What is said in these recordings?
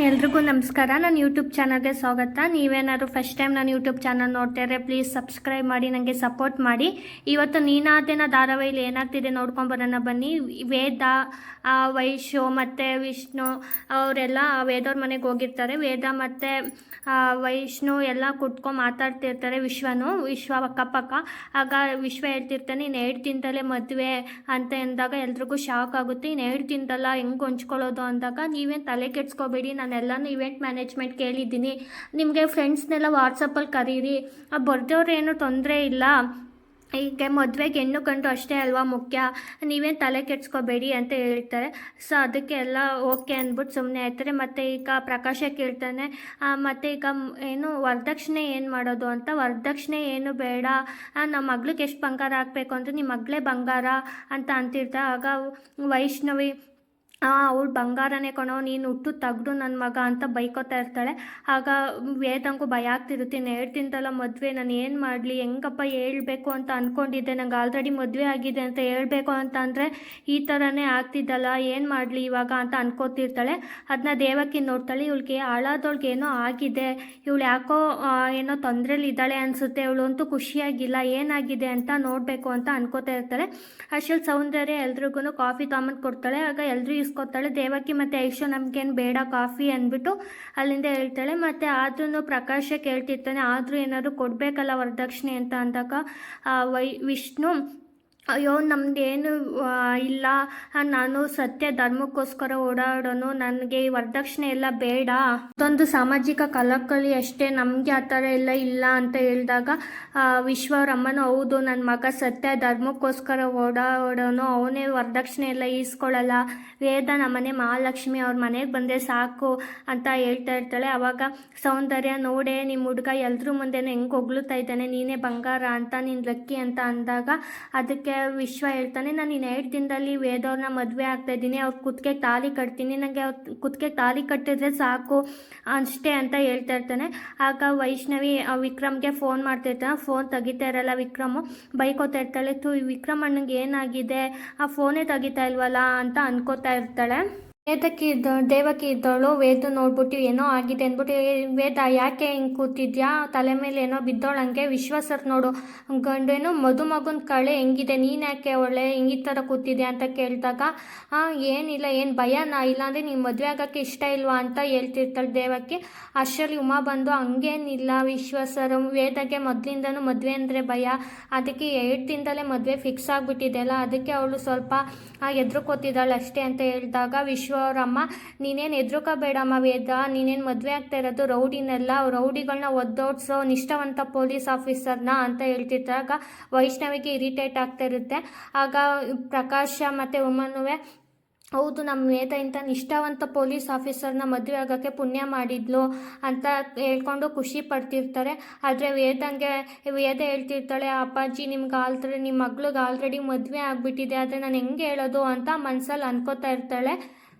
ಎಲ್ರಿಗೂ ನಮಸ್ಕಾರ. ನನ್ನ ಯೂಟ್ಯೂಬ್ ಚಾನಲ್ಗೆ ಸ್ವಾಗತ. ನೀವೇನಾದ್ರು ಫಸ್ಟ್ ಟೈಮ್ ನನ್ನ ಯೂಟ್ಯೂಬ್ ಚಾನಲ್ ನೋಡ್ತಾರೆ ಪ್ಲೀಸ್ ಸಬ್ಸ್ಕ್ರೈಬ್ ಮಾಡಿ, ನನಗೆ ಸಪೋರ್ಟ್ ಮಾಡಿ. ಇವತ್ತು ನೀನಾದೇನ ಧಾರಾವಾಹಿಲಿ ಏನಾಗ್ತಿದೆ ನೋಡ್ಕೊಂಬರೋಣ ಬನ್ನಿ. ವೇದ, ವೈಶು ಮತ್ತು ವಿಷ್ಣು ಅವರೆಲ್ಲ ವೇದವ್ರ ಮನೆಗೆ ಹೋಗಿರ್ತಾರೆ. ವೇದ ಮತ್ತು ವೈಷ್ಣು ಎಲ್ಲ ಕುತ್ಕೊಂಡು ಮಾತಾಡ್ತಿರ್ತಾರೆ. ವಿಶ್ವ ಅಕ್ಕಪಕ್ಕ. ಆಗ ವಿಶ್ವ ಹೇಳ್ತಿರ್ತಾನೆ, ಇನ್ನು 2 ದಿನದಲ್ಲೇ ಮದುವೆ ಅಂತ ಎಂದಾಗ ಎಲ್ರಿಗೂ ಶಾಕ್ ಆಗುತ್ತೆ. ಇನ್ನು 2 ದಿನದಲ್ಲ ಹೆಂಗೆ ಹೊಂಚ್ಕೊಳ್ಳೋದು ಅಂದಾಗ ನೀವೇನು ತಲೆ ಕೆಡ್ಸ್ಕೊಬೇಡಿ, ನಾನೆಲ್ಲನೂ ಇವೆಂಟ್ ಮ್ಯಾನೇಜ್ಮೆಂಟ್ ಕೇಳಿದ್ದೀನಿ, ನಿಮಗೆ ಫ್ರೆಂಡ್ಸ್ನೆಲ್ಲ ವಾಟ್ಸಪ್ಪಲ್ಲಿ ಕರೀರಿ, ಬರ್ದವ್ರು ಏನೂ ತೊಂದರೆ ಇಲ್ಲ, ಈಗ ಮದುವೆಗೆ ಹೆಣ್ಣು ಗಂಡು ಅಷ್ಟೇ ಅಲ್ವಾ ಮುಖ್ಯ, ನೀವೇನು ತಲೆ ಕೆಡ್ಸ್ಕೊಬೇಡಿ ಅಂತ ಹೇಳ್ತಾರೆ. ಸೊ ಅದಕ್ಕೆ ಎಲ್ಲ ಓಕೆ ಅಂದ್ಬಿಟ್ಟು ಸುಮ್ಮನೆ ಆಯ್ತಾರೆ. ಮತ್ತು ಈಗ ಪ್ರಕಾಶ ಕೇಳ್ತಾನೆ, ಮತ್ತು ಈಗ ಏನು ವರದಕ್ಷಿಣೆ ಏನು ಮಾಡೋದು ಅಂತ. ವರದಕ್ಷಿಣೆ ಏನು ಬೇಡ, ನಮ್ಮ ಮಗ್ಳಿಗೆ ಎಷ್ಟು ಬಂಗಾರ ಹಾಕಬೇಕು ಅಂತ, ನಿಮ್ಮ ಮಗಳೇ ಬಂಗಾರ ಅಂತ ಅಂತಿರ್ತಾರೆ. ಆಗ ವೈಷ್ಣವಿ, ಅವಳು ಬಂಗಾರನೇ ಕಣೋ, ನೀನು ಹುಟ್ಟು ತೆಗ್ದು ನನ್ನ ಮಗ ಅಂತ ಬೈಕೋತಾ ಇರ್ತಾಳೆ. ಆಗ ವೇದಂಗೂ ಭಯ ಆಗ್ತಿರುತ್ತೆ, 2 ದಿನದಲ್ಲ ಮದುವೆ, ನಾನು ಏನು ಮಾಡಲಿ, ಹೆಂಗಪ್ಪ ಹೇಳ್ಬೇಕು ಅಂತ ಅಂದ್ಕೊಂಡಿದ್ದೆ, ನಂಗೆ ಆಲ್ರೆಡಿ ಮದುವೆ ಆಗಿದೆ ಅಂತ ಹೇಳಬೇಕು ಅಂತ ಅಂದರೆ ಈ ಥರನೇ ಆಗ್ತಿದ್ದಲ್ಲ, ಏನು ಮಾಡಲಿ ಇವಾಗ ಅಂತ ಅನ್ಕೋತಿರ್ತಾಳೆ. ಅದನ್ನ ದೇವಕಿ ನೋಡ್ತಾಳೆ, ಇವಳಿಗೆ ಹಾಳಾದವಳಿಗೆ ಏನೋ ಆಗಿದೆ, ಇವಳು ಯಾಕೋ ಏನೋ ತೊಂದರೆಲಿದ್ದಾಳೆ ಅನಿಸುತ್ತೆ, ಇವಳು ಅಂತೂ ಖುಷಿಯಾಗಿಲ್ಲ, ಏನಾಗಿದೆ ಅಂತ ನೋಡಬೇಕು ಅಂತ ಅನ್ಕೋತಾ ಇರ್ತಾಳೆ. ಅಷ್ಟರಲ್ಲಿ ಸೌಂದರ್ಯ ಎಲ್ರಿಗೂ ಕಾಫಿ ತೊಗೊಂಬಂದು ಕೊಡ್ತಾಳೆ. ಆಗ ಎಲ್ಲರೂ ಇಸ್ಕೊತಾಳೆ. ದೇವಕಿ ಮತ್ತು ಐಶು ನಮಗೇನು ಬೇಡ ಕಾಫಿ ಅಂದ್ಬಿಟ್ಟು ಅಲ್ಲಿಂದ ಹೇಳ್ತಾಳೆ. ಮತ್ತು ಆದ್ರೂ ಪ್ರಕಾಶ ಕೇಳ್ತಿರ್ತಾನೆ, ಆದರೂ ಏನಾದರೂ ಕೊಡಬೇಕಲ್ಲ ವರದಕ್ಷಿಣೆ ಅಂತ ಅಂದಾಗ ವಿಷ್ಣು, ಅಯ್ಯೋ ನಮ್ಮದೇನು ಇಲ್ಲ, ನಾನು ಸತ್ಯ ಧರ್ಮಕ್ಕೋಸ್ಕರ ಓಡಾಡೋನು, ನನಗೆ ಈ ವರದಕ್ಷಿಣೆ ಎಲ್ಲ ಬೇಡ, ಅದೊಂದು ಸಾಮಾಜಿಕ ಕಳಕಳಿ ಅಷ್ಟೇ, ನಮಗೆ ಆ ಥರ ಎಲ್ಲ ಇಲ್ಲ ಅಂತ ಹೇಳಿದಾಗ ವಿಶ್ವರಮ್ಮನು, ಹೌದು ನನ್ನ ಮಗ ಸತ್ಯ ಧರ್ಮಕ್ಕೋಸ್ಕರ ಓಡಾಡೋನು, ಅವನೇ ವರದಕ್ಷಿಣೆ ಎಲ್ಲ ಈಸ್ಕೊಳ್ಳಲ್ಲ, ವೇದ ನಮ್ಮನೆ ಮಹಾಲಕ್ಷ್ಮಿ ಅವ್ರ ಮನೆಗೆ ಬಂದರೆ ಸಾಕು ಅಂತ ಹೇಳ್ತಾ ಇರ್ತಾಳೆ. ಆವಾಗ ಸೌಂದರ್ಯ, ನೋಡೆ ನಿಮ್ಮ ಹುಡುಗ ಎಲ್ಲರೂ ಮುಂದೆನೇ ಹೆಂಗೆ ಹೊಗಳುತ್ತಾ ಇದ್ದಾನೆ, ನೀನೇ ಬಂಗಾರ ಅಂತ, ನೀನು ಲಕ್ಕಿ ಅಂತ ಅಂದಾಗ ಅದಕ್ಕೆ ವಿಶ್ವ ಹೇಳ್ತಾನೆ, ನಾನು ಇನ್ನು 2 ದಿನದಲ್ಲಿ ವೇದವ್ರನ್ನ ಮದುವೆ ಆಗ್ತಾಯಿದ್ದೀನಿ, ಅವ್ರ ಕುತ್ತಿಗೆಗೆ ತಾಳಿ ಕಟ್ತೀನಿ, ನನಗೆ ಅವ್ರ ಕುತ್ತಿಗೆಗೆ ತಾಳಿ ಕಟ್ಟಿದ್ರೆ ಸಾಕು ಅಷ್ಟೇ ಅಂತ ಹೇಳ್ತಾ ಇರ್ತಾನೆ. ಆಗ ವೈಷ್ಣವಿ ವಿಕ್ರಮ್ಗೆ ಫೋನ್ ಮಾಡ್ತಿರ್ತಾನೆ, ಫೋನ್ ತೆಗಿತಾ ಇರಲ್ಲ ವಿಕ್ರಮು, ಬೈಕೋತಾ ಇರ್ತಾಳೆ, ಈ ವಿಕ್ರಮ್ ಅಣ್ಣಂಗೆ ಏನಾಗಿದೆ, ಆ ಫೋನೇ ತೆಗಿತಾ ಇಲ್ವಲ್ಲ ಅಂತ ಅನ್ಕೋತಾ ಇರ್ತಾಳೆ. ದೇವಕಿ ಇದ್ದವಳು ವೇದ ನೋಡ್ಬಿಟ್ಟು ಏನೋ ಆಗಿದೆ ಅಂದ್ಬಿಟ್ಟು, ವೇದ ಯಾಕೆ ಹಿಂಗೆ ಕೂತಿದ್ಯಾ, ತಲೆ ಮೇಲೆ ಏನೋ ಬಿದ್ದೋಳಂಗೆ, ವಿಶ್ವ ಸರ್ ನೋಡು ಗಂಡೇನು ಮದುಮಗನ ಕಳೆ ಹೆಂಗಿದೆ, ನೀನು ಯಾಕೆ ಒಳ್ಳೆ ಹಿಂಗೆ ಈ ಥರ ಕೂತಿದ್ಯಾ ಅಂತ ಕೇಳಿದಾಗ ಏನಿಲ್ಲ, ಏನು ಭಯನಾ, ಇಲ್ಲಾಂದರೆ ನೀವು ಮದುವೆ ಆಗೋಕ್ಕೆ ಇಷ್ಟ ಇಲ್ವಾ ಅಂತ ಹೇಳ್ತಿರ್ತಾಳೆ ದೇವಕಿ. ಅಷ್ಟರಲ್ಲಿ ಉಮಾ ಬಂದು, ಹಂಗೇನಿಲ್ಲ ವಿಶ್ವ ಸರ್, ವೇದಕ್ಕೆ ಮೊದಲಿಂದನೂ ಮದುವೆ ಅಂದರೆ ಭಯ, ಅದಕ್ಕೆ 2 ದಿನದಲ್ಲೇ ಮದುವೆ ಫಿಕ್ಸ್ ಆಗಿಬಿಟ್ಟಿದೆಯಲ್ಲ, ಅದಕ್ಕೆ ಅವಳು ಸ್ವಲ್ಪ ಎದ್ರುಕೋತಿದ್ದಾಳೆ ಅಷ್ಟೇ ಅಂತ ಹೇಳಿದಾಗ ವಿಶ್ವರಮ್ಮ, ನೀನೇನು ಎದ್ರುಕೋಬೇಡಮ್ಮ ವೇದ, ನೀನೇನು ಮದುವೆ ಆಗ್ತಾ ಇರೋದು ರೌಡಿನೆಲ್ಲ, ರೌಡಿಗಳನ್ನ ಒದ್ದೋಡ್ಸೋ ನಿಷ್ಠಾವಂತ ಪೊಲೀಸ್ ಆಫೀಸರ್ನ ಅಂತ ಹೇಳ್ತಿದ್ದಾಗ ವೈಷ್ಣವಿಗೆ ಇರಿಟೇಟ್ ಆಗ್ತಾ ಇರುತ್ತೆ. ಆಗ ಪ್ರಕಾಶ ಮತ್ತು ಉಮನುವೆ, ಹೌದು ನಮ್ಮ ವೇದ ಇಂಥ ನಿಷ್ಠಾವಂತ ಪೊಲೀಸ್ ಆಫೀಸರ್ನ ಮದುವೆ ಆಗೋಕ್ಕೆ ಪುಣ್ಯ ಮಾಡಿದ್ಲು ಅಂತ ಹೇಳ್ಕೊಂಡು ಖುಷಿ ಪಡ್ತಿರ್ತಾರೆ. ಆದರೆ ವೇದ ಹೇಳ್ತಿರ್ತಾಳೆ, ಅಪ್ಪಾಜಿ ನಿಮ್ಮ ಮಗ್ಳಿಗೆ ಆಲ್ರೆಡಿ ಮದುವೆ ಆಗಿಬಿಟ್ಟಿದೆ, ಆದರೆ ನಾನು ಹೆಂಗೆ ಹೇಳೋದು ಅಂತ ಮನಸ್ಸಲ್ಲಿ ಅನ್ಕೋತಾ ಇರ್ತಾಳೆ.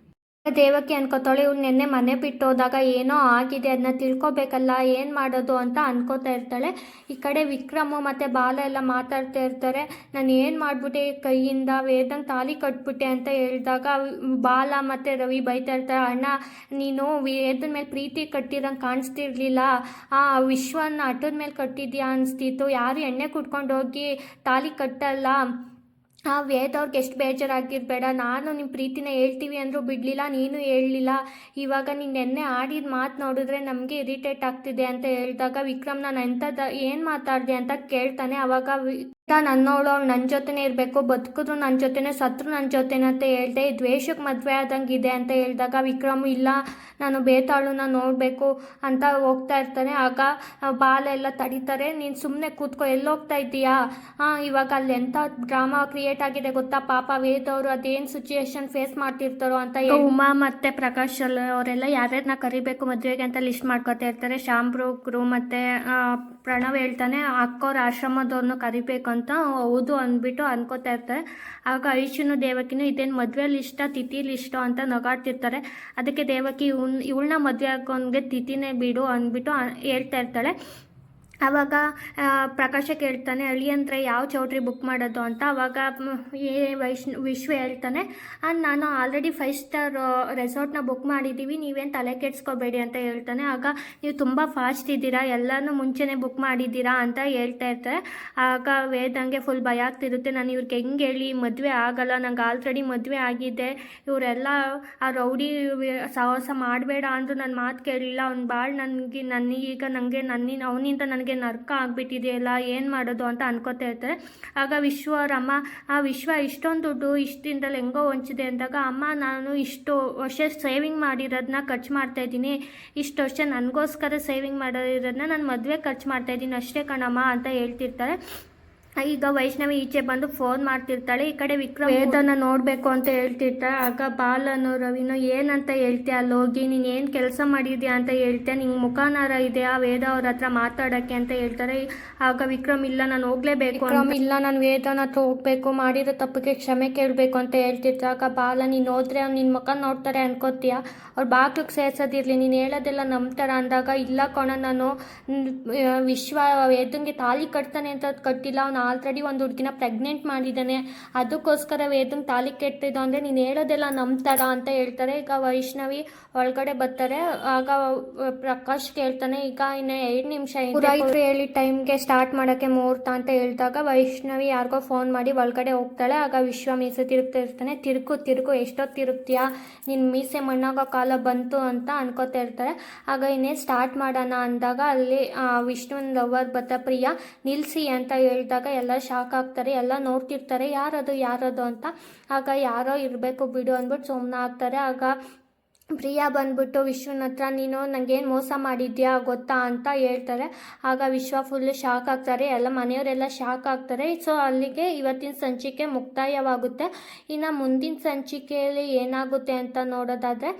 ದೇವಕಿ ಅನ್ಕೋತಾಳೆ, ಇವ್ಳು ನೆನ್ನೆ ಮನೆ ಬಿಟ್ಟು ಹೋದಾಗ ಏನೋ ಆಗಿದೆ, ಅದನ್ನ ತಿಳ್ಕೊಬೇಕಲ್ಲ, ಏನು ಮಾಡೋದು ಅಂತ ಅನ್ಕೋತಾ ಇರ್ತಾಳೆ. ಈ ಕಡೆ ವಿಕ್ರಮು ಮತ್ತು ಬಾಲ ಎಲ್ಲ ಮಾತಾಡ್ತಾ ಇರ್ತಾರೆ, ನಾನು ಏನು ಮಾಡಿಬಿಟ್ಟೆ ಕೈಯಿಂದ, ವೇದಂಗೆ ತಾಲಿ ಕಟ್ಬಿಟ್ಟೆ ಅಂತ ಹೇಳಿದಾಗ ಬಾಲ ಮತ್ತು ರವಿ ಬೈತಾ ಇರ್ತಾರೆ, ಅಣ್ಣ ನೀನು ವೇದದ ಮೇಲೆ ಪ್ರೀತಿ ಕಟ್ಟಿರಂಗೆ ಕಾಣಿಸ್ತಿರ್ಲಿಲ್ಲ, ವಿಶ್ವನ ಆಟದ ಮೇಲೆ ಕಟ್ಟಿದ್ಯಾ ಅನಿಸ್ತಿತ್ತು, ಯಾರು ಎಣ್ಣೆ ಕುಟ್ಕೊಂಡು ಹೋಗಿ ತಾಲಿ ಕಟ್ಟಲ್ಲ, ವೇದವ್ರಿಗೆ ಎಷ್ಟು ಬೇಜಾರಾಗಿರ್ಬೇಡ, ನಾನು ನಿಮ್ಮ ಪ್ರೀತಿನ ಹೇಳ್ತೀವಿ ಅಂದರೂ ಬಿಡಲಿಲ್ಲ, ನೀನು ಹೇಳಲಿಲ್ಲ, ಇವಾಗ ನೀನು ನೆನ್ನೆ ಆಡಿದ ಮಾತು ನೋಡಿದ್ರೆ ನಮಗೆ ಇರಿಟೇಟ್ ಆಗ್ತಿದೆ ಅಂತ ಹೇಳಿದಾಗ ವಿಕ್ರಮ್, ನಾನು ಎಂಥದ್ದು ಏನು ಮಾತಾಡಿದೆ ಅಂತ ಕೇಳ್ತಾನೆ. ಆವಾಗ ನನ್ನವಳು, ಅವ್ಳು ನನ್ನ ಜೊತೆನೇ ಇರಬೇಕು, ಬದುಕಿದ್ರು ನನ್ನ ಜೊತೆನೇ, ಸತ್ರು ನನ್ನ ಜೊತೆನೇ ಅಂತ ಹೇಳ್ದೆ, ದ್ವೇಷಕ್ಕೆ ಮದುವೆ ಆದಂಗೆ ಇದೆ ಅಂತ ಹೇಳಿದಾಗ ವಿಕ್ರಮ್, ಇಲ್ಲ ನಾನು ಬೇತಾಳನ್ನ ನೋಡಬೇಕು ಅಂತ ಹೋಗ್ತಾ ಇರ್ತಾನೆ. ಆಗ ಬಾಲ ಎಲ್ಲ ತಡೀತಾರೆ, ನೀನು ಸುಮ್ಮನೆ ಕೂತ್ಕೋ, ಎಲ್ಲೋಗ್ತಾ ಇದ್ದೀಯಾ, ಇವಾಗ ಅಲ್ಲಿ ಎಂಥ ಡ್ರಾಮಾ ಕ್ರಿಯೇಟ್ ಆಗಿದೆ ಗೊತ್ತಾ, ಪಾಪ ವೇದವರು ಅದೇನು ಸಿಚುಯೇಷನ್ ಫೇಸ್ ಮಾಡ್ತಿರ್ತಾರೋ ಅಂತ. ಉಮಾ ಮತ್ತು ಪ್ರಕಾಶ್ ಅವರೆಲ್ಲ ಯಾರ್ಯಾರನ್ನ ಕರಿಬೇಕು ಮದುವೆಗೆ ಅಂತ ಲಿಸ್ಟ್ ಮಾಡ್ಕೊತಾ ಇರ್ತಾರೆ. ಶಾಂಬ್ರೂಕ್ರು ಮತ್ತು ಪ್ರಣವ್ ಹೇಳ್ತಾನೆ, ಅಕ್ಕವ್ರ ಆಶ್ರಮದವ್ರನ್ನ ಕರಿಬೇಕು ಅಂತ. ಹೌದು ಅಂದ್ಬಿಟ್ಟು ಅನ್ಕೋತಾ ಇರ್ತಾರೆ. ಆಗ ಐಶುನು ದೇವಕಿನೂ ಇದೇನು ಮದುವೆ ಲಿಸ್ಟ ತಿಥಿ ಲಿಸ್ಟು ಅಂತ ನಗಾಡ್ತಿರ್ತಾರೆ. ಅದಕ್ಕೆ ದೇವಕಿ, ಇವಳನ್ನ ಮದುವೆ ಆಗೋನ್ಗೆ ತಿಥಿನೇ ಬಿಡು ಅಂದ್ಬಿಟ್ಟು ಹೇಳ್ತಾ ಇರ್ತಾಳೆ. ಆವಾಗ ಪ್ರಕಾಶ ಕೇಳ್ತಾನೆ ಅಳಿಯಂದ್ರೆ ಯಾವ ಚೌಟ್ರಿ ಬುಕ್ ಮಾಡೋದು ಅಂತ. ಆವಾಗ ವಿಶ್ವ ಹೇಳ್ತಾನೆ ನಾನು ಆಲ್ರೆಡಿ 5 ಸ್ಟಾರ್ ರೆಸಾರ್ಟ್ನ ಬುಕ್ ಮಾಡಿದ್ದೀವಿ, ನೀವೇನು ತಲೆ ಕೆಡಿಸ್ಕೋಬೇಡಿ ಅಂತ ಹೇಳ್ತಾನೆ. ಆಗ ನೀವು ತುಂಬ ಫಾಸ್ಟ್ ಇದ್ದೀರಾ, ಎಲ್ಲನೂ ಮುಂಚೆನೇ ಬುಕ್ ಮಾಡಿದ್ದೀರಾ ಅಂತ ಹೇಳ್ತಾ ಇರ್ತಾರೆ. ಆಗ ವೇದಂಗೆ ಫುಲ್ ಭಯ ಆಗ್ತಿರುತ್ತೆ, ನಾನು ಇವ್ರಿಗೆ ಹೆಂಗೆ ಹೇಳಿ ಮದುವೆ ಆಗಲ್ಲ, ನಂಗೆ ಆಲ್ರೆಡಿ ಮದುವೆ ಆಗಿದೆ, ಇವರೆಲ್ಲ ಆ ರೌಡಿ ಸಾಹಸ ಮಾಡಬೇಡ ಅಂದರೂ ನನ್ನ ಮಾತು ಕೇಳಲಿಲ್ಲ, ಅವ್ನು ಭಾಳ ನನಗೀಗ ಅವನಿಂದ ನನಗೆ ನರ್ಕ ಆಗಿಬಿಟ್ಟಿದೆಯಲ್ಲ, ಏನು ಮಾಡೋದು ಅಂತ ಅನ್ಕೋತಾ ಇರ್ತಾರೆ. ಆಗ ವಿಶ್ವರಮ್ಮ ವಿಶ್ವ ಇಷ್ಟೊಂದು ದುಡ್ಡು ಇಷ್ಟಿಂದಲೇ ಹೆಂಗೋ ಹೊಂಚಿದೆ ಅಂದಾಗ, ಅಮ್ಮ ನಾನು ಇಷ್ಟು ವರ್ಷ ಸೇವಿಂಗ್ ಮಾಡಿರೋದನ್ನ ಖರ್ಚು ಮಾಡ್ತಾಯಿದ್ದೀನಿ, ಇಷ್ಟು ವರ್ಷ ನನಗೋಸ್ಕರ ಸೇವಿಂಗ್ ಮಾಡಿರೋದನ್ನ ನಾನು ಮದುವೆ ಖರ್ಚು ಮಾಡ್ತಾಯಿದ್ದೀನಿ ಅಷ್ಟೇ ಕಣಮ್ಮ ಅಂತ ಹೇಳ್ತಿರ್ತಾರೆ. ಈಗ ವೈಷ್ಣವಿ ಈಚೆ ಬಂದು ಫೋನ್ ಮಾಡ್ತಿರ್ತಾಳೆ. ಈ ಕಡೆ ವಿಕ್ರಮ್ ವೇದನ ನೋಡಬೇಕು ಅಂತ ಹೇಳ್ತಿರ್ತಾಳೆ. ಆಗ ಬಾಲನು ರವಿನೋ ಏನಂತ ಹೇಳ್ತೀಯ, ಅಲ್ಲಿ ಹೋಗಿ ನೀನು ಏನು ಕೆಲಸ ಮಾಡಿದ್ಯಾ ಅಂತ ಹೇಳ್ತೀಯ, ನಿಂಗೆ ಮುಖಾನಾರ ಇದೆಯಾ ವೇದ ಅವ್ರ ಹತ್ರ ಮಾತಾಡೋಕ್ಕೆ ಅಂತ ಹೇಳ್ತಾರೆ. ಆಗ ವಿಕ್ರಮ್ ಇಲ್ಲ ನಾನು ಹೋಗ್ಲೇಬೇಕು, ಇಲ್ಲ ನಾನು ವೇದನ ಹತ್ರ ಹೋಗ್ಬೇಕು, ಮಾಡಿರೋ ತಪ್ಪಿಗೆ ಕ್ಷಮೆ ಕೇಳಬೇಕು ಅಂತ ಹೇಳ್ತಿರ್ತಾರೆ. ಆಗ ಬಾಲ ನೀನು ಹೋದ್ರೆ ನಿನ್ನ ಮುಖ ನೋಡ್ತಾರೆ ಅನ್ಕೋತೀಯ, ಅವ್ರು ಬಾಗ್ಲಿಗೆ ಸೇರ್ಸೋದಿರಲಿ, ನೀನು ಹೇಳೋದೆಲ್ಲ ನಂಬ್ತಾರ ಅಂದಾಗ, ಇಲ್ಲ ಕಣ ನಾನು ವಿಶ್ವ ವೇದಂಗೆ ತಾಲಿ ಕಟ್ತಾನೆ ಅಂತ ಕಟ್ಟಿಲ್ಲ, ಅವ್ನು ಆಲ್ರೆಡಿ ಒಂದು ಹುಡುಗಿನ ಪ್ರೆಗ್ನೆಂಟ್ ಮಾಡಿದ್ದಾನೆ, ಅದಕ್ಕೋಸ್ಕರ ವೇದಂಗೆ ತಾಲಿ ಕೆಟ್ಟಿದ್ದು ಅಂದರೆ ನೀನು ಹೇಳೋದೆಲ್ಲ ನಂಬ್ತಾರ ಅಂತ ಹೇಳ್ತಾರೆ. ಈಗ ವೈಷ್ಣವಿ ಒಳಗಡೆ ಬರ್ತಾರೆ. ಆಗ ಪ್ರಕಾಶ್ ಕೇಳ್ತಾನೆ ಈಗ ಇನ್ನು 2 ನಿಮಿಷ ಪುರೋಹಿತರು ಹೇಳಿ ಟೈಮ್ಗೆ ಸ್ಟಾರ್ಟ್ ಮಾಡೋಕ್ಕೆ ಮುಹೂರ್ತ ಅಂತ ಹೇಳಿದಾಗ ವೈಷ್ಣವಿ ಯಾರಿಗೋ ಫೋನ್ ಮಾಡಿ ಒಳಗಡೆ ಹೋಗ್ತಾಳೆ. ಆಗ ವಿಶ್ವ ಮೀಸೆ ತಿರುಗ್ತಾ ಇರ್ತಾನೆ. ತಿರುಗು ಎಷ್ಟೊತ್ತು ತಿರುಗ್ತೀಯಾ, ನಿನ್ನ ಮೀಸೆ ಮಣ್ಣಾಗೋ ಕಾಲ ಬಂತು ಅಂತ ಅನ್ಕೋತಾ ಇರ್ತಾರೆ. ಆಗ ಇನ್ನೇ ಸ್ಟಾರ್ಟ್ ಮಾಡೋಣ ಅಂದಾಗ ಅಲ್ಲಿ ವಿಷ್ಣುವಿನ ಲವರ್ ಬತ್ತ ಪ್ರಿಯಾ ನಿಲ್ಲಿಸಿ ಅಂತ ಹೇಳಿದಾಗ ಎಲ್ಲ ಶಾಕ್ ಆಗ್ತಾರೆ, ಎಲ್ಲ ನೋಡ್ತಿರ್ತಾರೆ ಯಾರದು ಅಂತ. ಆಗ ಯಾರೋ ಇರಬೇಕು ಬಿಡು ಅಂದ್ಬಿಟ್ಟು ಸುಮ್ಮನೆ ಆಗ್ತಾರೆ. ಆಗ ಪ್ರಿಯಾ ಬಂದ್ಬಿಟ್ಟು ವಿಶ್ವನ ಹತ್ರ ನೀನು ನನಗೇನು ಮೋಸ ಮಾಡಿದ್ಯಾ ಗೊತ್ತಾ ಅಂತ ಹೇಳ್ತಾರೆ. ಆಗ ವಿಶ್ವ ಫುಲ್ಲು ಶಾಕ್ ಆಗ್ತಾರೆ, ಎಲ್ಲ ಮನೆಯವರೆಲ್ಲ ಶಾಕ್ ಆಗ್ತಾರೆ. ಸೊ ಅಲ್ಲಿಗೆ ಇವತ್ತಿನ ಸಂಚಿಕೆ ಮುಕ್ತಾಯವಾಗುತ್ತೆ. ಇನ್ನು ಮುಂದಿನ ಸಂಚಿಕೆಯಲ್ಲಿ ಏನಾಗುತ್ತೆ ಅಂತ ನೋಡೋದಾದರೆ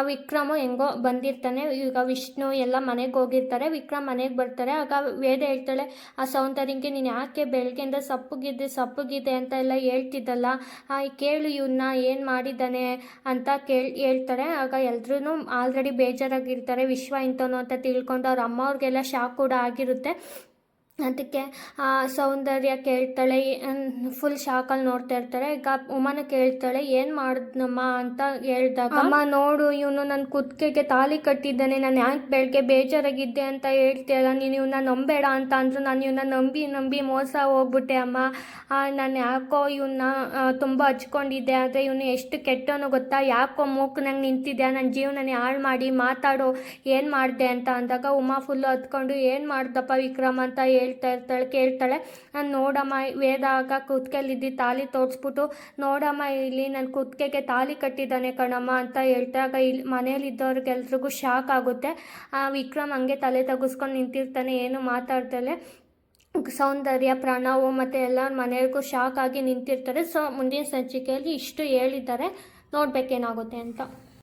ವಿಕ್ರಮು ಹೆಂಗೋ ಬಂದಿರ್ತಾನೆ. ಈಗ ವಿಷ್ಣು ಎಲ್ಲ ಮನೆಗೆ ಹೋಗಿರ್ತಾರೆ, ವಿಕ್ರಮ್ ಮನೆಗೆ ಬರ್ತಾರೆ. ಆಗ ವೇದ ಹೇಳ್ತಾಳೆ ಆ ಸೌಂದರ್ಯಕ್ಕೆ ನೀನು ಯಾಕೆ ಬೆಳಗ್ಗೆಯಿಂದ ಸಪ್ಪಗಿದೆ ಅಂತ ಎಲ್ಲ ಹೇಳ್ತಿದ್ದಲ್ಲ, ಕೇಳು ಇವನ್ನ ಏನು ಮಾಡಿದ್ದಾನೆ ಅಂತ ಹೇಳ್ತಾರೆ. ಆಗ ಎಲ್ರೂ ಆಲ್ರೆಡಿ ಬೇಜಾರಾಗಿರ್ತಾರೆ, ವಿಶ್ವ ಇಂಥವನು ಅಂತ ತಿಳ್ಕೊಂಡು ಅವ್ರ ಅಮ್ಮ ಅವ್ರಿಗೆಲ್ಲ ಶಾಕ್ ಕೂಡ ಆಗಿರುತ್ತೆ. ಅದಕ್ಕೆ ಸೌಂದರ್ಯ ಕೇಳ್ತಾಳೆ, ಫುಲ್ ಶಾಕಲ್ಲಿ ನೋಡ್ತಾ ಇರ್ತಾರೆ. ಈಗ ಉಮಾನ ಕೇಳ್ತಾಳೆ ಏನು ಮಾಡಿದ್ನಮ್ಮ ಅಂತ ಹೇಳ್ದಾಗ, ಅಮ್ಮ ನೋಡು ಇವನು ನನ್ನ ಕುತ್ತಿಗೆಗೆ ತಾಲಿ ಕಟ್ಟಿದ್ದಾನೆ, ನಾನು ಯಾಕೆ ಬೆಳಗ್ಗೆ ಬೇಜಾರಾಗಿದ್ದೆ ಅಂತ ಹೇಳ್ತೀಯಲ್ಲ, ನೀನು ಇವನ್ನ ನಂಬೇಡ ಅಂತ ಅಂದರು, ನಾನು ಇವನ್ನ ನಂಬಿ ಮೋಸ ಹೋಗ್ಬಿಟ್ಟೆ ಅಮ್ಮ, ನಾನು ಯಾಕೋ ಇವನ್ನ ತುಂಬ ಹಚ್ಕೊಂಡಿದ್ದೆ, ಆದರೆ ಇವನು ಎಷ್ಟು ಕೆಟ್ಟವನು ಗೊತ್ತಾ, ಯಾಕೋ ಮೂಕನಂಗೆ ನಿಂತಿದ್ದೆ, ನನ್ನ ಜೀವನನೇ ಹಾಳು ಮಾಡಿ ಮಾತಾಡೋ ಏನು ಮಾಡಿದೆ ಅಂತ ಅಂದಾಗ ಉಮಾ ಫುಲ್ಲು ಹತ್ಕೊಂಡು ಏನು ಮಾಡ್ದಪ್ಪ ವಿಕ್ರಮ್ ಅಂತ ಕೇಳ್ತಾಳೆ. ನಾನು ನೋಡಮ್ಮ ವೇದ ಆಗ ಕುತ್ತಿಗೆಲಿದ್ದು ತಾಲಿ ತೋರಿಸ್ಬಿಟ್ಟು ನೋಡಮ್ಮ ಇಲ್ಲಿ ನನ್ನ ಕುತ್ತಿಗೆಗೆ ತಾಲಿ ಕಟ್ಟಿದ್ದಾನೆ ಕಣಮ್ಮ ಅಂತ ಹೇಳ್ತಾಗ ಇಲ್ಲಿ ಮನೆಯಲ್ಲಿದ್ದವ್ರಿಗೆಲ್ರಿಗೂ ಶಾಕ್ ಆಗುತ್ತೆ. ವಿಕ್ರಮ್ ಹಂಗೆ ತಲೆ ತಗ್ಗಿಸ್ಕೊಂಡು ನಿಂತಿರ್ತಾನೆ, ಏನು ಮಾತಾಡ್ತಾಳೆ. ಸೌಂದರ್ಯ ಪ್ರಣವ್ ಮತ್ತು ಎಲ್ಲ ಮನೆಯವ್ರಿಗೂ ಶಾಕ್ ಆಗಿ ನಿಂತಿರ್ತಾರೆ. ಸೊ ಮುಂದಿನ ಸಂಚಿಕೆಯಲ್ಲಿ ಇಷ್ಟು ಹೇಳಿದ್ದಾರೆ, ನೋಡ್ಬೇಕೇನಾಗುತ್ತೆ ಅಂತ.